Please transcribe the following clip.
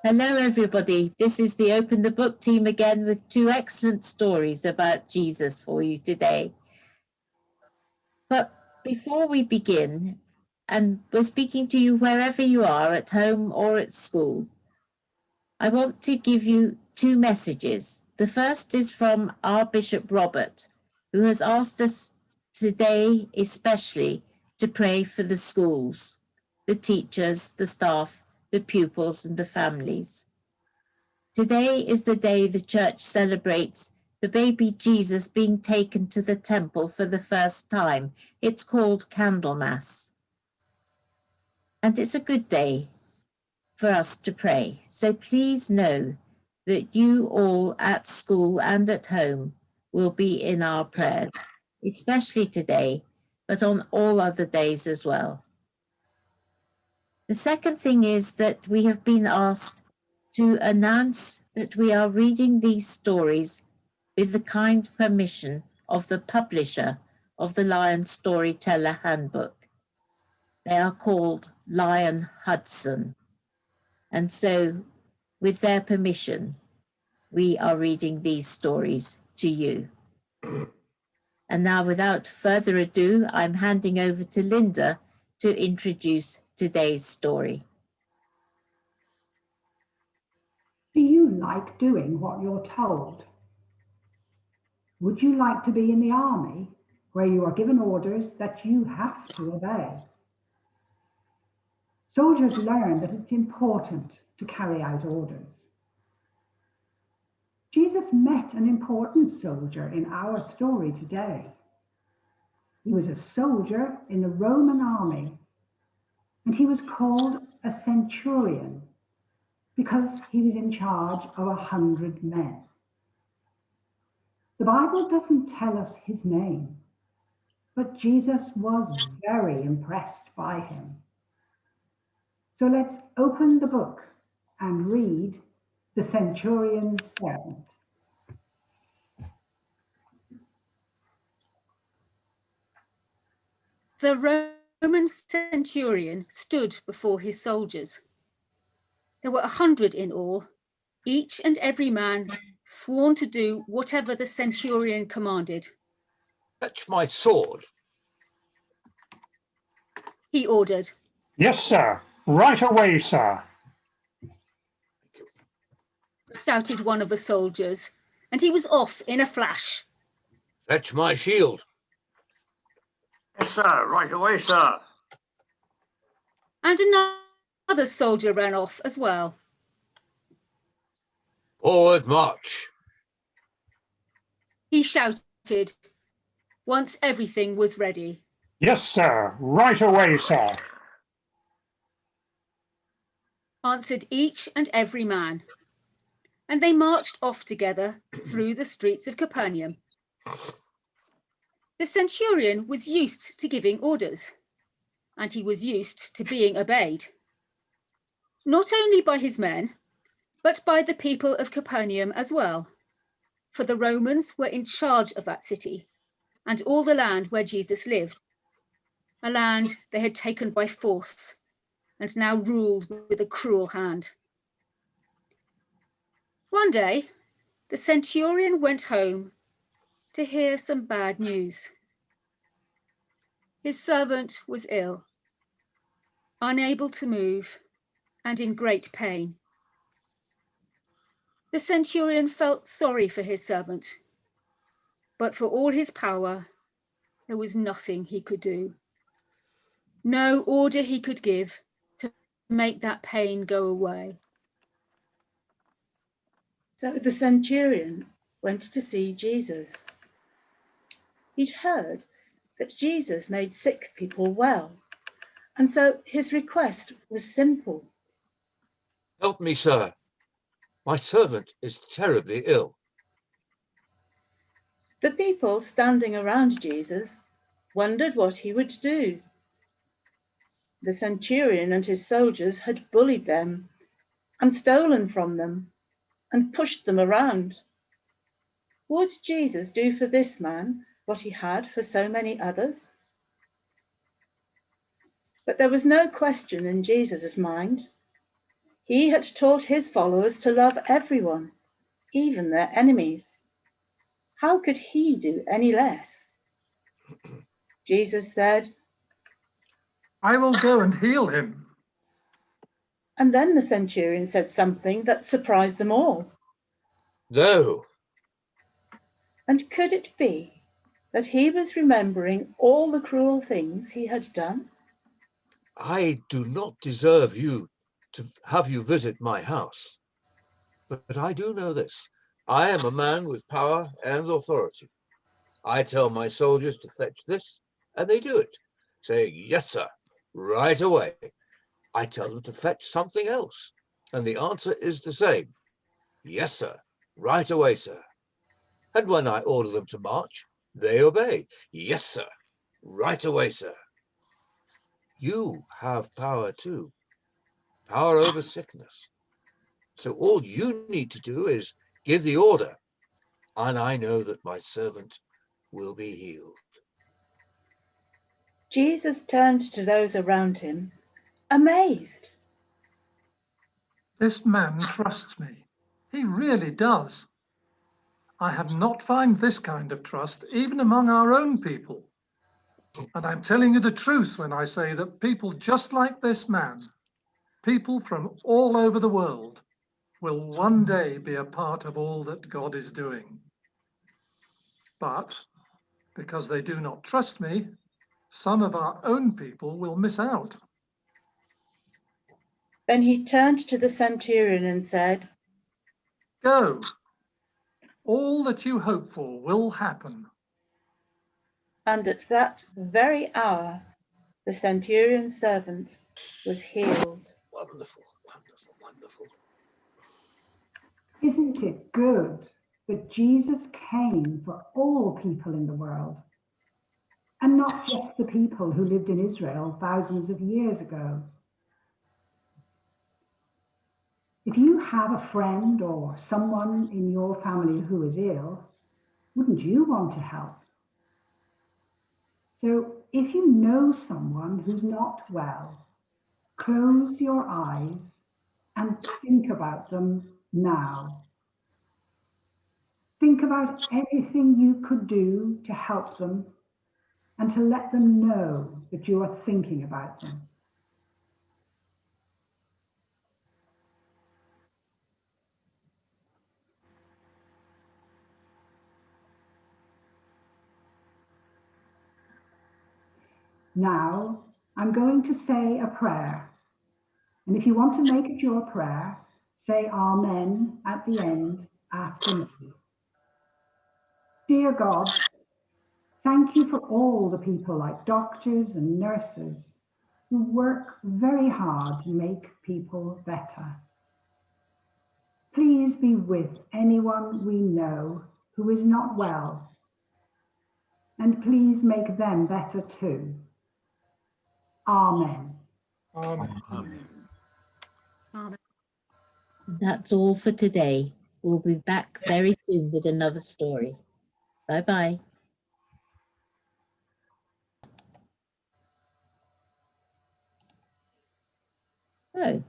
Hello, everybody. This is the Open the Book team again with two excellent stories about Jesus for you today. But before we begin, and we're speaking to you wherever you are, at home or at school, I want to give you two messages. The first is from our Bishop Robert, who has asked us today especially to pray for the schools, the teachers, the staff, the pupils, and the families. Today is the day the church celebrates the baby Jesus being taken to the temple for the first time. It's called Candlemas. And it's a good day for us to pray. So please know that you all at school and at home will be in our prayers, especially today, but on all other days as well. The second thing is that we have been asked to announce that we are reading these stories with the kind permission of the publisher of the Lion Storyteller Handbook. They are called Lion Hudson. And so, with their permission, we are reading these stories to you. And now, without further ado, I'm handing over to Linda to introduce today's story. Do you like doing what you're told? Would you like to be in the army where you are given orders that you have to obey? Soldiers learn that it's important to carry out orders. Jesus met an important soldier in our story today. He was a soldier in the Roman army, and he was called a centurion because he was in charge of 100 men. The Bible doesn't tell us his name, but Jesus was very impressed by him. So let's open the book and read the centurion's servant. The Roman centurion stood before his soldiers. There were 100 in all, each and every man sworn to do whatever the centurion commanded. Fetch my sword, he ordered. Yes, sir. Right away, sir, shouted one of the soldiers, and he was off in a flash. Fetch my shield. Yes, sir. Right away, sir. And another soldier ran off as well. Forward march, he shouted, once everything was ready. Yes, sir. Right away, sir, answered each and every man. And they marched off together through the streets of Capernaum. The centurion was used to giving orders, and he was used to being obeyed, not only by his men, but by the people of Capernaum as well, for the Romans were in charge of that city and all the land where Jesus lived, a land they had taken by force and now ruled with a cruel hand. One day, the centurion went home to hear some bad news. His servant was ill, unable to move, and in great pain. The centurion felt sorry for his servant, but for all his power, there was nothing he could do. No order he could give to make that pain go away. So the centurion went to see Jesus. He'd heard that Jesus made sick people well, and so his request was simple. Help me, sir. My servant is terribly ill. The people standing around Jesus wondered what he would do. The centurion and his soldiers had bullied them and stolen from them and pushed them around. Would Jesus do for this man what he had for so many others? But there was no question in Jesus' mind. He had taught his followers to love everyone, even their enemies. How could he do any less? Jesus said, I will go and heal him. and then the centurion said something that surprised them all. No, And could it be that he was remembering all the cruel things he had done? I do not deserve you to have you visit my house. But I do know this. I am a man with power and authority. I tell my soldiers to fetch this, and they do it, saying, yes, sir, right away. I tell them to fetch something else, and the answer is the same. Yes, sir, right away, sir. And when I order them to march, they obey. Yes, sir, right away, sir. You have power too, power over sickness. So all you need to do is give the order, and I know that my servant will be healed. Jesus turned to those around him, amazed. This man trusts me. He really does. I have not found this kind of trust even among our own people. And I'm telling you the truth when I say that people just like this man, people from all over the world, will one day be a part of all that God is doing. But because they do not trust me, some of our own people will miss out. Then he turned to the centurion and said, Go. All that you hope for will happen. and at that very hour, the centurion's servant was healed. Wonderful, wonderful, wonderful. Isn't it good that Jesus came for all people in the world, and not just the people who lived in Israel thousands of years ago? If you have a friend or someone in your family who is ill, wouldn't you want to help? So if you know someone who's not well, close your eyes and think about them now. Think about everything you could do to help them and to let them know that you are thinking about them. Now, I'm going to say a prayer. And if you want to make it your prayer, say Amen at the end after me. Dear God, thank you for all the people like doctors and nurses who work very hard to make people better. Please be with anyone we know who is not well, and please make them better too. Amen. That's all for today. We'll be back very soon with another story. Bye-bye. Oh.